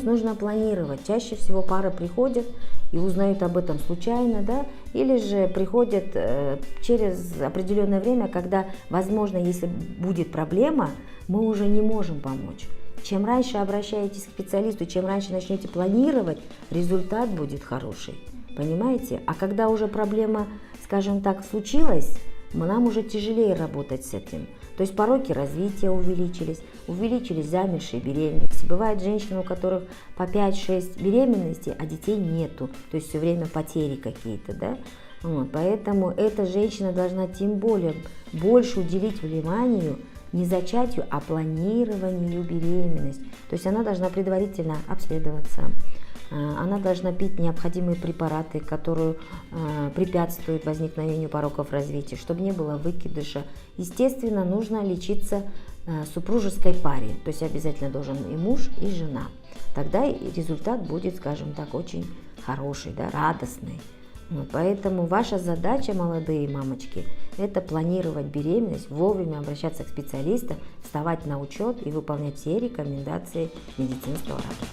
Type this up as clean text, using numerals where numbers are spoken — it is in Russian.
нужно планировать. Чаще всего пары приходят и узнают об этом случайно, да, или же приходят через определенное время, когда, возможно, если будет проблема, мы уже не можем помочь. Чем раньше обращаетесь к специалисту, чем раньше начнете планировать, результат будет хороший, понимаете? А когда уже проблема, скажем так, случилась, нам уже тяжелее работать с этим. То есть пороки развития увеличились замершие беременности. Бывают женщины, у которых по 5-6 беременностей, а детей нету. То есть все время потери какие-то, да? Вот, поэтому эта женщина должна тем более больше уделить вниманию не зачатию, а планированию беременности. То есть она должна предварительно обследоваться. Она должна пить необходимые препараты, которые препятствуют возникновению пороков развития, чтобы не было выкидыша. Естественно, нужно лечиться супружеской паре, то есть обязательно должен и муж, и жена. Тогда результат будет, скажем так, очень хороший, да, радостный. Вот, поэтому ваша задача, молодые мамочки, это планировать беременность, вовремя обращаться к специалистам, вставать на учет и выполнять все рекомендации медицинского врача.